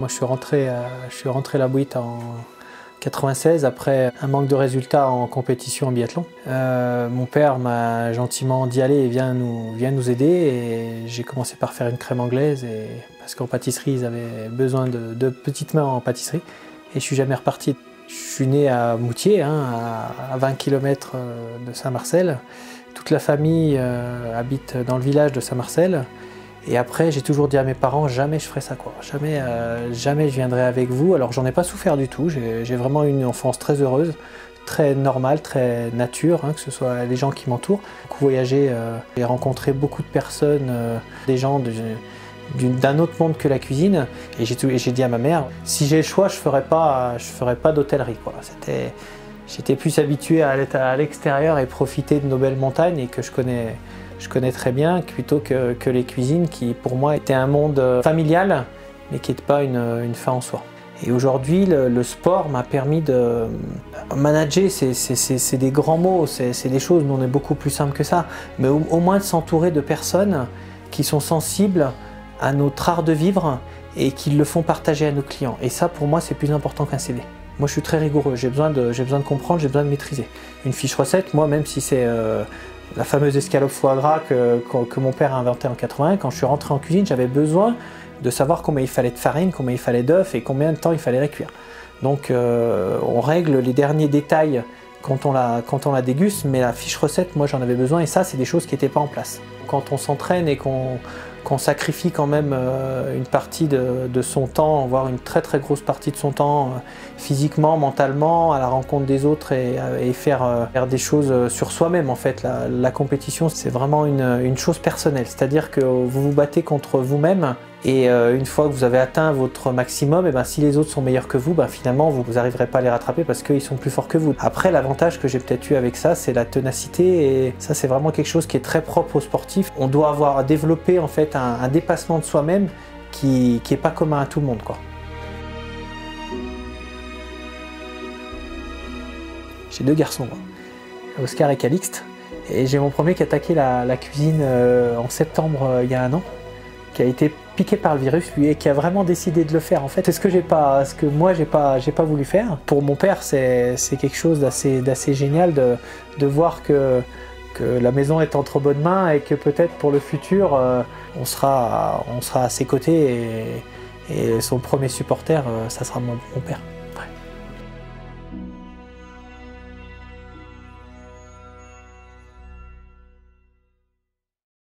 Moi, je suis rentré à la Bouitte en 96 après un manque de résultats en compétition en biathlon. Mon père m'a gentiment dit allez, viens nous aider, et j'ai commencé par faire une crème anglaise parce qu'en pâtisserie ils avaient besoin de petites mains en pâtisserie, et je suis jamais reparti. Je suis né à Moutier, à 20 km de Saint-Marcel. Toute la famille habite dans le village de Saint-Marcel. Et après, j'ai toujours dit à mes parents, jamais je ferai ça, quoi. Jamais je viendrai avec vous. Alors, j'en ai pas souffert du tout. J'ai vraiment eu une enfance très heureuse, très normale, très nature, que ce soit les gens qui m'entourent. Beaucoup voyagé, j'ai rencontré beaucoup de personnes, des gens d'un autre monde que la cuisine. Et j'ai dit à ma mère, si j'ai le choix, je ferai pas d'hôtellerie, quoi. J'étais plus habitué à être à l'extérieur et profiter de nos belles montagnes et que je connais très bien, plutôt que les cuisines qui, pour moi, étaient un monde familial, mais qui n'était pas une fin en soi. Et aujourd'hui, le sport m'a permis de manager, c'est des grands mots, c'est des choses, nous on est beaucoup plus simple que ça, mais au moins de s'entourer de personnes qui sont sensibles à notre art de vivre et qui le font partager à nos clients. Et ça, pour moi, c'est plus important qu'un CV. Moi, je suis très rigoureux, j'ai besoin de comprendre, j'ai besoin de maîtriser. Une fiche recette, moi, même si c'est la fameuse escalope foie gras que mon père a inventée en 80, quand je suis rentré en cuisine, j'avais besoin de savoir combien il fallait de farine, combien il fallait d'œufs et combien de temps il fallait les cuire. Donc on règle les derniers détails quand on la déguste, mais la fiche recette, moi j'en avais besoin, et ça, c'est des choses qui n'étaient pas en place. Quand on s'entraîne et qu'on sacrifie quand même une partie de son temps, voire une très très grosse partie de son temps, physiquement, mentalement, à la rencontre des autres, et faire des choses sur soi-même en fait. La compétition, c'est vraiment une chose personnelle, c'est-à-dire que vous vous battez contre vous-même, et une fois que vous avez atteint votre maximum, et si les autres sont meilleurs que vous, finalement vous n'arriverez pas à les rattraper parce qu'ils sont plus forts que vous. Après, l'avantage que j'ai peut-être eu avec ça, c'est la ténacité, et ça c'est vraiment quelque chose qui est très propre aux sportifs. On doit avoir développé en fait un dépassement de soi-même qui n'est pas commun à tout le monde, quoi. J'ai deux garçons, moi, Oscar et Calixte, et j'ai mon premier qui a attaqué la cuisine en septembre il y a un an, qui a été piqué par le virus, lui, et qui a vraiment décidé de le faire. En fait, c'est ce que moi j'ai pas voulu faire. Pour mon père, c'est quelque chose d'assez génial de voir que la maison est entre bonnes mains, et que peut-être pour le futur, on sera à ses côtés, et son premier supporter, ça sera mon père.